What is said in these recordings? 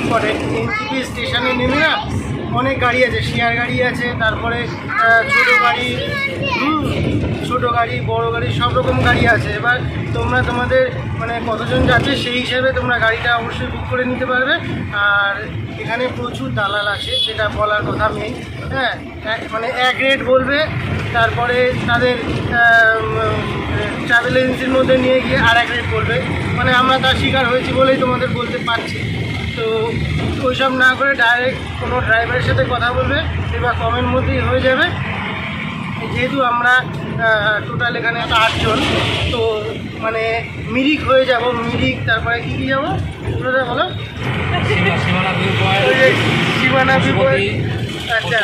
Important, NJP স্টেশনে নেমে না অনেক গাড়ি আছে, শেয়ার গাড়ি আছে, তারপরে ছোটো গাড়ি বড় গাড়ি সব রকম গাড়ি আছে। এবার তোমরা তোমাদের মানে কতজন যাচ্ছে সেই হিসাবে তোমরা গাড়িটা অবশ্যই বুক করে নিতে পারবে। আর এখানে প্রচুর দালাল আছে, যেটা বলার কথা মেন। হ্যাঁ, মানে এক রেট বলবে, তারপরে তাদের ট্রাভেল এজেন্সির মধ্যে নিয়ে গিয়ে আর এক রেট বলবে। মানে আমরা তার শিকার হয়েছি বলেই তোমাদের বলতে পারছি। তো ওইসব না করে ডাইরেক্ট কোনো ড্রাইভারের সাথে কথা বলবে, এবার কমের মধ্যেই হয়ে যাবে। যেহেতু আমরা টোটাল এখানে 8 জন, তো মানে মিরিক হয়ে যাব। মিরিক তারপরে কী যাবো ওটা বলো? সীমানা ভিউ পয়েন্ট, আচ্ছা,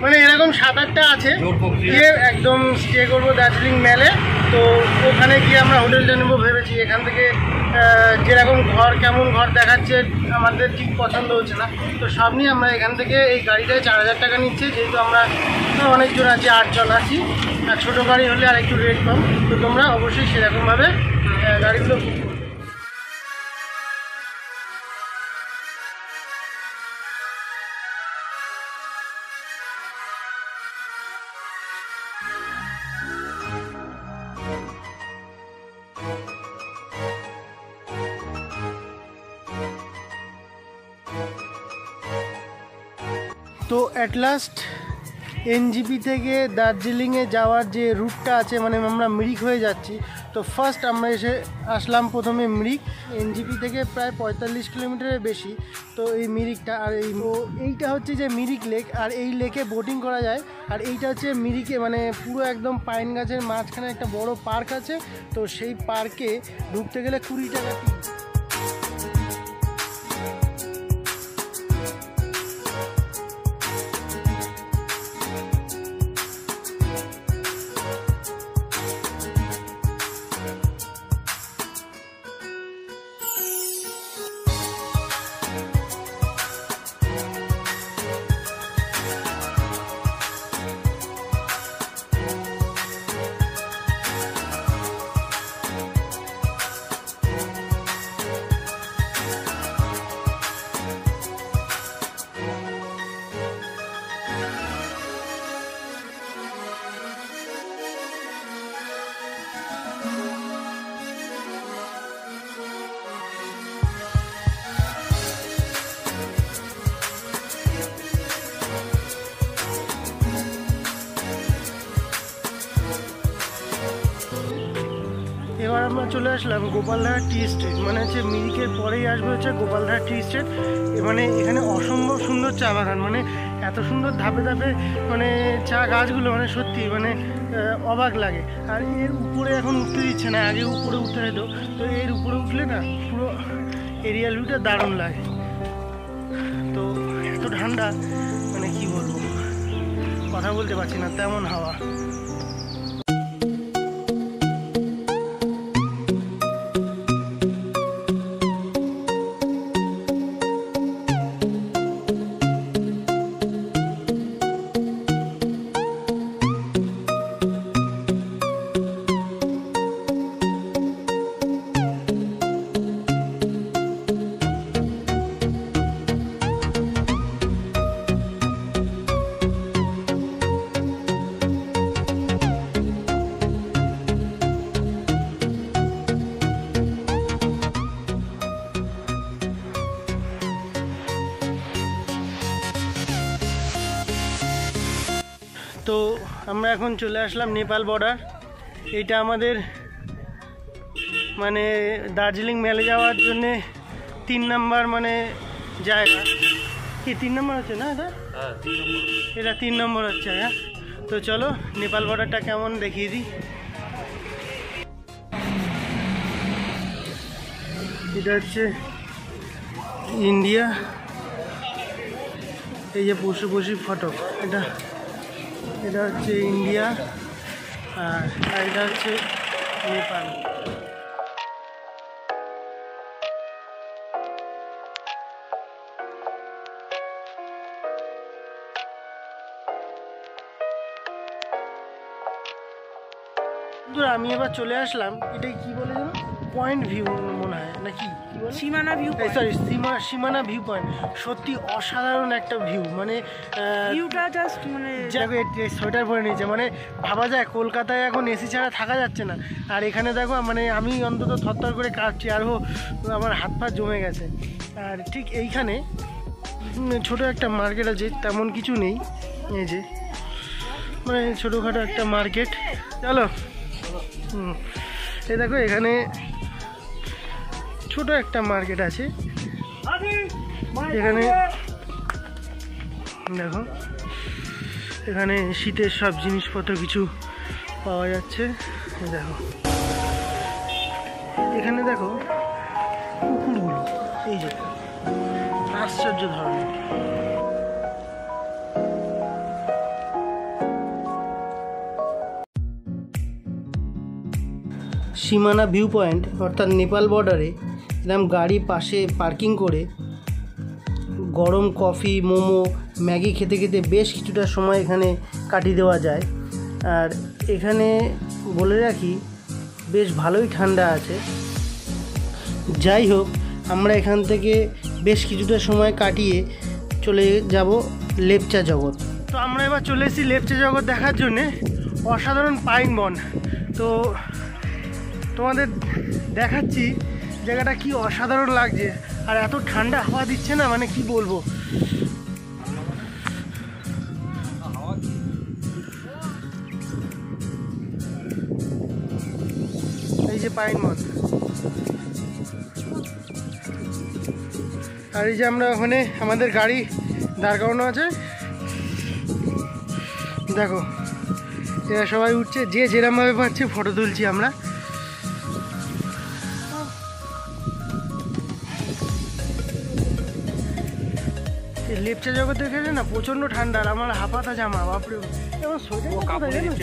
মানে এরকম 7-8টা আছে গিয়ে একদম স্টে করবো দার্জিলিং মেলে। তো ওখানে গিয়ে আমরা হোটেলটা নেবো ভেবেছি। এখান থেকে যেরকম ঘর, কেমন ঘর দেখাচ্ছে আমাদের ঠিক পছন্দ হচ্ছে না। তো সব নিয়ে আমরা এখান থেকে এই গাড়িটায় 4000 টাকা নিচ্ছে, যেহেতু আমরা অনেকজন আছি, 8 জন আছি। আর ছোটো গাড়ি হলে আর একটু রেট কম। তো তোমরা অবশ্যই সেরকমভাবে গাড়িগুলো বুক করবে। তো অ্যাট লাস্ট এনজিপি থেকে দার্জিলিংয়ে যাওয়ার যে রুটটা আছে, মানে আমরা মিরিক হয়ে যাচ্ছি। তো ফার্স্ট আমরা এসে আসলাম প্রথমে মিরিক। এনজিপি থেকে প্রায় 45 কিলোমিটারের বেশি তো এই মিরিকটা। আর এইটা হচ্ছে যে মিরিক লেক, আর এই লেকে বোটিং করা যায়। আর এইটা হচ্ছে মিরিকে মানে পুরো একদম পাইন গাছের মাঝখানে একটা বড় পার্ক আছে। তো সেই পার্কে ঢুকতে গেলে 20 টাকা টিকিট। এবার আমরা চলে আসলাম গোপালধারা টি স্টেট, মানে হচ্ছে মিরিকের পরেই আসবে হচ্ছে গোপালধারা টি স্টেট। মানে এখানে অসম্ভব সুন্দর চা বাগান, মানে এত সুন্দর ধাপে ধাপে মানে চা গাছগুলো, মানে সত্যি মানে অবাক লাগে। আর এর উপরে এখন উঠতে দিচ্ছে না, আগে উপরে উঠতে হতো। তো এর উপরে উঠলে না পুরো এরিয়াল ভিউটা দারুণ লাগে। তো এত ঠান্ডা, মানে কি বলবো, কথা বলতে পারছি না, তেমন হাওয়া। তো আমরা এখন চলে আসলাম নেপাল বর্ডার। এইটা আমাদের মানে দার্জিলিং মেলে যাওয়ার জন্যে 3 নম্বর মানে জায়গা। কি 3 নম্বর হচ্ছে না এটা? হ্যাঁ 3 নম্বর, এটা 3 নম্বর হচ্ছে। হ্যাঁ, তো চলো নেপাল বর্ডারটা কেমন দেখিয়ে দিই। এটা হচ্ছে ইন্ডিয়া, এই যে পশু ফটক, এটা হচ্ছে ইন্ডিয়া, আর এটা হচ্ছে নেপাল। আমি এবার চলে আসলাম, এটাই কি বলে জানো, পয়েন্ট ভিউ মনে হয় নাকি, সীমানা ভিউ সরি সীমানা ভিউ পয়েন্ট। সত্যি অসাধারণ একটা ভিউ, মানে ভিউটা জাস্ট মানে সোয়েটার পরে নিয়েছে, মানে ভাবা যায় কলকাতায় এখন এসি ছাড়া থাকা যাচ্ছে না, আর এখানে দেখো মানে আমি অন্তত থরথর করে কাঁপছি, আরও আমার হাত পা জমে গেছে। আর ঠিক এইখানে ছোট একটা মার্কেট আছে, তেমন কিছু নেই, এই যে মানে ছোটোখাটো একটা মার্কেট। চলো এই দেখো এখানে ছোট একটা মার্কেট আছে, এখানে দেখো এখানে শীতের সব জিনিসপত্র কিছু পাওয়া যাচ্ছে। দেখো এখানে দেখো কুকুরগুলো, এই যে আশ্চর্য ধরনের। সীমানা ভিউ পয়েন্ট অর্থাৎ নেপাল বর্ডারে এরকম গাড়ি পাশে পার্কিং করে গরম কফি, মোমো, ম্যাগি খেতে খেতে বেশ কিছুটা সময় এখানে কাটিয়ে দেওয়া যায়। আর এখানে বলে রাখি বেশ ভালোই ঠান্ডা আছে। যাই হোক, আমরা এখান থেকে বেশ কিছুটা সময় কাটিয়ে চলে যাব লেপচা জগৎ। তো আমরা এবার চলে এসেছি লেপচা জগৎ দেখার জন্যে। অসাধারণ পাইন বন। তো তোমাদের দেখাচ্ছি জায়গাটা কি অসাধারণ লাগছে, আর এত ঠান্ডা হাওয়া দিচ্ছে না, মানে কি বলবো। এই যে পাইন বন, আর এই যে আমরা ওখানে আমাদের গাড়ি দাঁড় করানো আছে, দেখো এরা সবাই উঠছে, যে যেরমভাবে পাচ্ছে ফটো তুলছি আমরা। লেপচা জগতে গেলে না প্রচন্ড ঠান্ডা, আর আমার হাফাতা জামা, বাপরে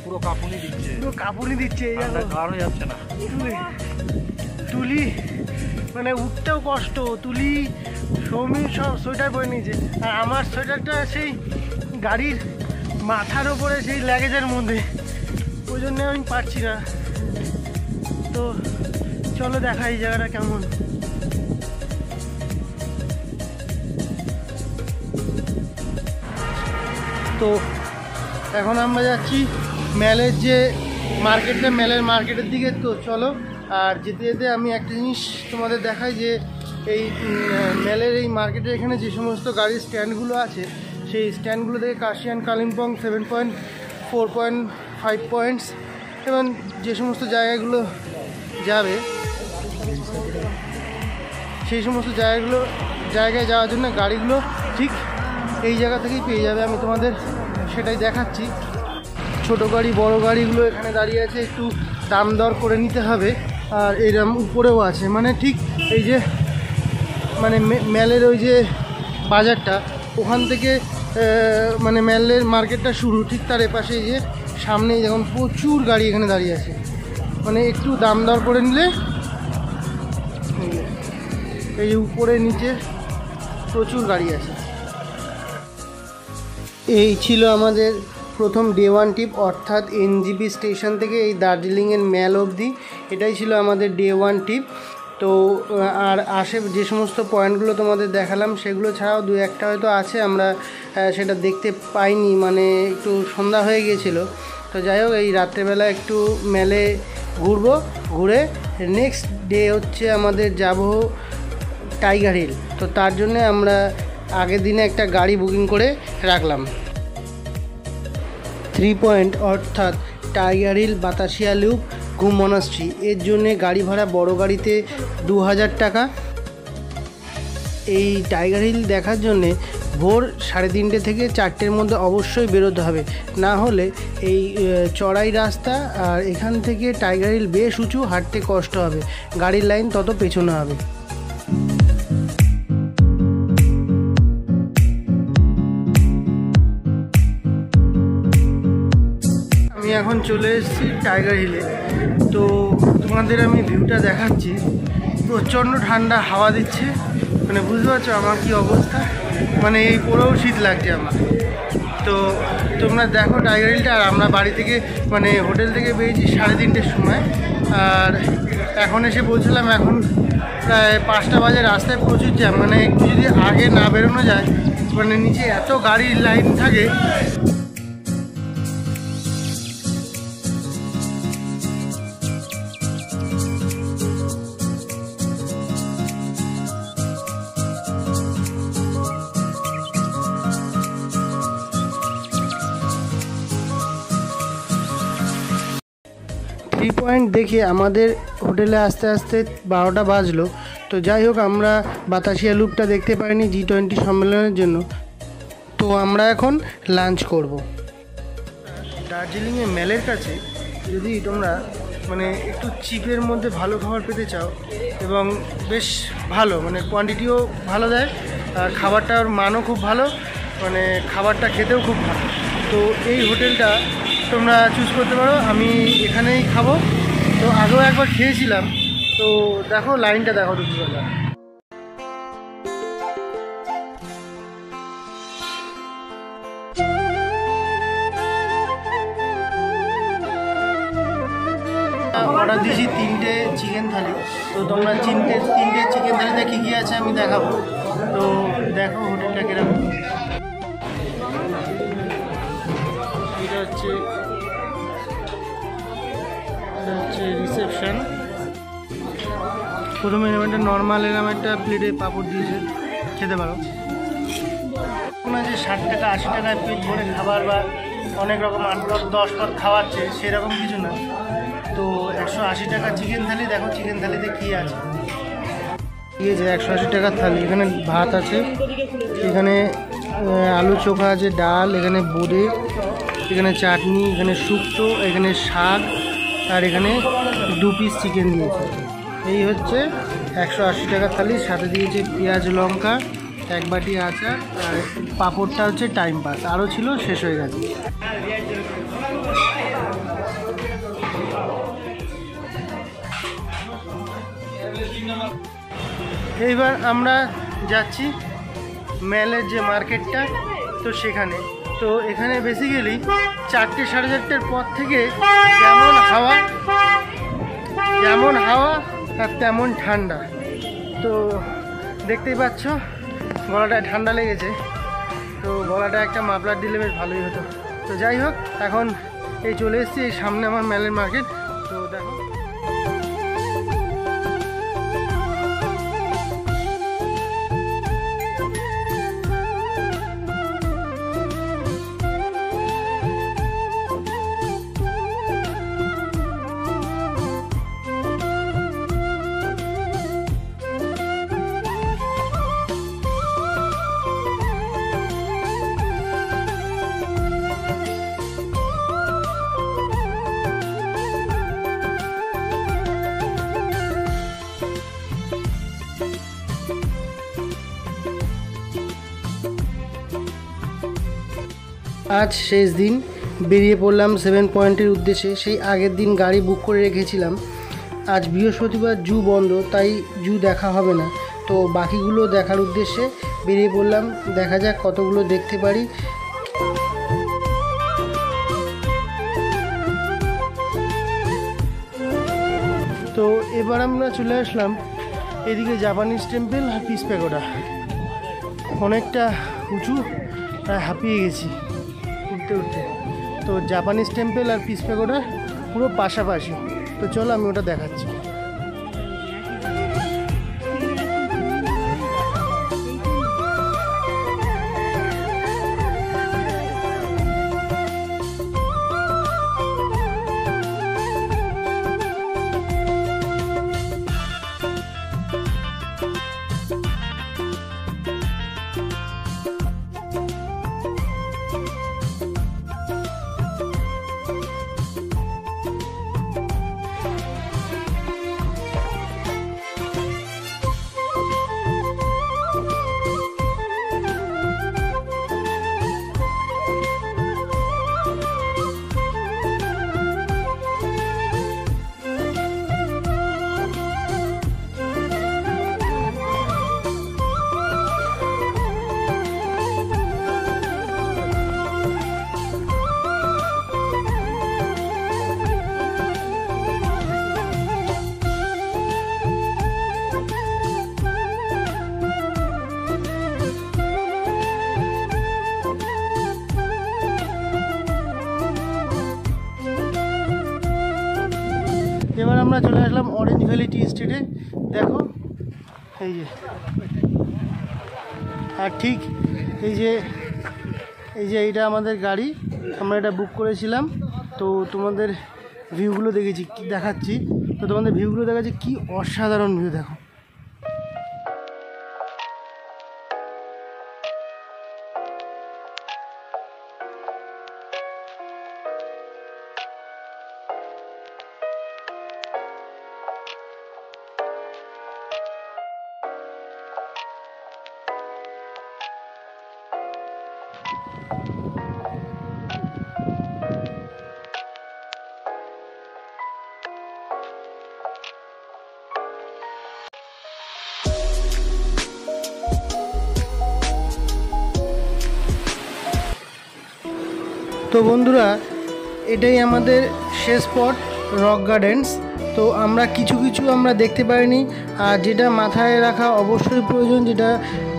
পুরো কাঁপুনি দিচ্ছে, তুলি মানে উঠতেও কষ্ট, তুলি সৌমি সব সোয়েটার পরে নিয়েছে, আর আমার সোয়েটারটা সেই গাড়ির মাথার ওপরে সেই লাগেজের মধ্যে, ওই জন্য আমি পারছি না। তো চলো দেখা এই জায়গাটা কেমন। তো এখন আমরা যাচ্ছি ম্যালের যে মার্কেটটা, ম্যালের মার্কেটের দিকে। তো চলো, আর যেতে যেতে আমি একটা জিনিস তোমাদের দেখাই, যে এই ম্যালের এই মার্কেটের এখানে যে সমস্ত গাড়ির স্ট্যান্ডগুলো আছে, সেই স্ট্যান্ডগুলো থেকে কাশি অ্যান্ড কালিম্পং 7.4.5 পয়েন্টস এবং যে সমস্ত জায়গাগুলো যাবে, সেই সমস্ত জায়গায় যাওয়ার জন্য গাড়িগুলো ঠিক এই জায়গা থেকেই পেয়ে যাবে। আমি তোমাদের সেটাই দেখাচ্ছি। ছোট গাড়ি বড় গাড়িগুলো এখানে দাঁড়িয়ে আছে, একটু দাম দর করে নিতে হবে। আর এরকম উপরেও আছে, মানে ঠিক এই যে মানে ম্যালের ওই যে বাজারটা, ওখান থেকে মানে ম্যালের মার্কেটটা শুরু, ঠিক তার এপাশে এই যে সামনেই যখন প্রচুর গাড়ি এখানে দাঁড়িয়ে আছে, মানে একটু দাম দর করে নিলে এই উপরে নিচে প্রচুর গাড়ি আছে। এই ছিল আমাদের প্রথম ডে 1 ট্রিপ, অর্থাৎ এনজিপি স্টেশন থেকে এই দার্জিলিংয়ের ম্যাল অবধি। এটাই ছিল আমাদের ডে 1 ট্রিপ। তো আর যে সমস্ত পয়েন্টগুলো তোমাদের দেখালাম, সেগুলো ছাড়াও দু একটা হয়তো আছে, আমরা সেটা দেখতে পাইনি, মানে একটু সন্ধ্যা হয়ে গিয়েছিলো। তো যাই হোক, এই রাত্রেবেলা একটু ম্যালে ঘুরবো, ঘুরে নেক্সট ডে হচ্ছে আমাদের যাব টাইগার হিল। তো তার জন্যে আমরা আগের দিনে একটা গাড়ি বুকিং করে রাখলাম। 3 পয়েন্ট অর্থাৎ টাইগার হিল, বাতাসিয়া লুপ, ঘুম মনাস্ট্রি, এর জন্যে গাড়ি ভাড়া বড় গাড়িতে 2000 টাকা। এই টাইগার হিল দেখার জন্যে ভোর 3:30 থেকে 4টের মধ্যে অবশ্যই বেরোতে হবে, না হলে এই চড়াই রাস্তা আর এখান থেকে টাইগার হিল বেশ উঁচু, হাঁটতে কষ্ট হবে, গাড়ির লাইন তত পেছনে হবে। আমি এখন চলে এসেছি টাইগার হিলে। তো তোমাদের আমি ভিউটা দেখাচ্ছি, প্রচণ্ড ঠান্ডা হাওয়া দিচ্ছে, মানে বুঝতে পারছো আমার কি অবস্থা, মানে এই পুরোও শীত লাগছে আমার। তো তোমরা দেখো টাইগার হিলটা। আর আমরা বাড়ি থেকে মানে হোটেল থেকে বেরিয়েছি 3:30টের সময়, আর এখন এসে পৌঁছলাম, এখন প্রায় 5টা বাজে, রাস্তায় প্রচুর জ্যাম, মানে একটু যদি আগে না বেরোনো যায়, মানে নিচে এত গাড়ির লাইন থাকে। থ্রি পয়েন্ট দেখে আমাদের হোটেলে আসতে আসতে 12টা বাজলো। তো যাই হোক, আমরা বাতাসিয়া লুপটা দেখতে পাইনি G20 সম্মেলনের জন্য। তো আমরা এখন লাঞ্চ করব। দার্জিলিংয়ে মেলের কাছে যদি তোমরা মানে একটু চিপের মধ্যে ভালো খাবার পেতে চাও এবং বেশ ভালো, মানে কোয়ান্টিটিও ভালো দেয় আর খাবারটার মানও খুব ভালো, মানে খাবারটা খেতেও খুব ভালো, তো এই হোটেলটা তোমরা চুজ করতে পারো। আমি এখানেই খাবো। তো আগেও একবার খেয়েছিলাম। তো দেখো লাইনটা দেখো দুপুরবেলা। অর্ডার দিয়েছি 3টে চিকেন থালি। তো তোমরা তিনটে চিকেন থালিতে কী কী আছে আমি দেখাবো। তো দেখো হোটেলটা কিরকম। এটা হচ্ছে রিসেপশন। প্রথমে এরকম একটা নর্মাল এরকম একটা প্লেটে পাঁপড় দিয়েছে, খেতে পারো। না যে 60 টাকা 80 টাকায় পেট ভরে খাবার বা অনেক রকম 8 পদ 10 পদ খাওয়াচ্ছে সেরকম কিছু না। তো 180 টাকা চিকেন থালি। দেখো চিকেন থালিতে কী আছে। ঠিক আছে, 180 টাকার থালি। এখানে ভাত আছে, এখানে আলু চোখা আছে, ডাল, এখানে বোঁদে, এখানে চাটনি, এখানে শুক্তো, এখানে শাক, আর এখানে 2 পিস চিকেন দিয়েছে। এই হচ্ছে 180 টাকার থালি। সাথে দিয়েছে পেঁয়াজ লঙ্কা, 1 বাটি আচার, আর পাঁপড়টা হচ্ছে টাইম পাস। আরও ছিল, শেষ হয়ে গেছে। এইবার আমরা যাচ্ছি মেলের যে মার্কেটটা, তো সেখানে। তো এখানে বেসিক্যালি 4টে 4:30টার পর থেকে যেমন হাওয়া আর তেমন ঠান্ডা। তো দেখতেই পাচ্ছ গলাটায় ঠান্ডা লেগেছে। তো গলাটা একটা মাফলার দিলে বেশ ভালোই হতো। তো যাই হোক, এখন এই চলে এসেছি, এই সামনে আমার মেলের মার্কেট। তো দেখো আজ শেষ দিন, বেরিয়ে পড়লাম 7 পয়েন্টের উদ্দেশ্যে। সেই আগের দিন গাড়ি বুক করে রেখেছিলাম। আজ বৃহস্পতিবার, জু বন্ধ, তাই জু দেখা হবে না। তো বাকিগুলো দেখার উদ্দেশ্যে বেরিয়ে পড়লাম। দেখা যাক কতগুলো দেখতে পারি। তো এবার আমরা চলে আসলাম এদিকে জাপানিজ টেম্পল আর পিস প্যাগোডা। অনেকটা উঁচু, প্রায় হাঁপিয়ে গেছি উঠতে উঠতে। তো জাপানিজ টেম্পল আর পিস প্যাগোডা পুরো পাশাপাশি। তো চলো আমি ওটা দেখাচ্ছি। আমরা চলে আসলাম অরেঞ্জ ভ্যালি টি স্টেটে। দেখো এই যে, আর ঠিক এই যে এইটা আমাদের গাড়ি, আমরা এটা বুক করেছিলাম। তো তোমাদের ভিউগুলো দেখাচ্ছি। তো তোমাদের ভিউগুলো দেখাচ্ছি, কি অসাধারণ ভিউ দেখো। তো বন্ধুরা, এটাই আমাদের শেষ স্পট, রক গার্ডেন্স। তো আমরা কিছু আমরা দেখতে পারিনি। আর যেটা মাথায় রাখা অবশ্যই প্রয়োজন, যেটা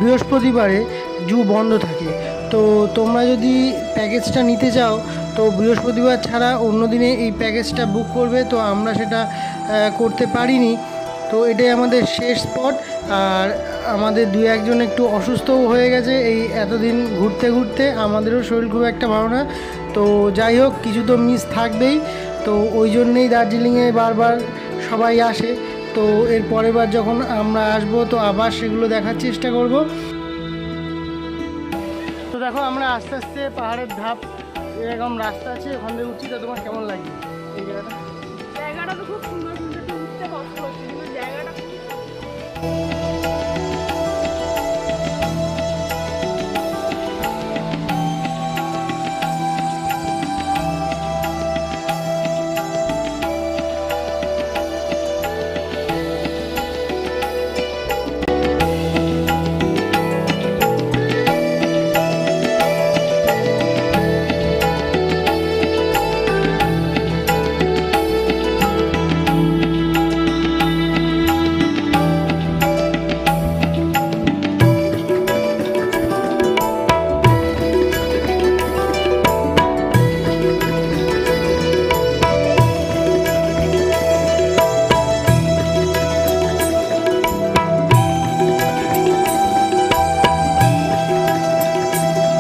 বৃহস্পতিবারে জু বন্ধ থাকে। তো তোমরা যদি প্যাকেজটা নিতে চাও তো বৃহস্পতিবার ছাড়া অন্য দিনে এই প্যাকেজটা বুক করবে। তো আমরা সেটা করতে পারিনি। তো এটাই আমাদের শেষ স্পট। আর আমাদের 2-1 একটু অসুস্থও হয়ে গেছে এই এতদিন ঘুরতে ঘুরতে, আমাদেরও শরীর খুব একটা ভালো না। তো যাই হোক, কিছু তো মিস থাকবেই। তো ওই জন্যেই দার্জিলিংয়ে বারবার সবাই আসে। তো এর পরের বার যখন আমরা আসবো তো আবার সেগুলো দেখার চেষ্টা করব। তো দেখো, আমরা আস্তে আস্তে পাহাড়ের ধাপ এরকম রাস্তা আছে, ওখান থেকে উঠছি। তো তোমার কেমন লাগছে এই জায়গাটা? জায়গাটা তো খুব সুন্দর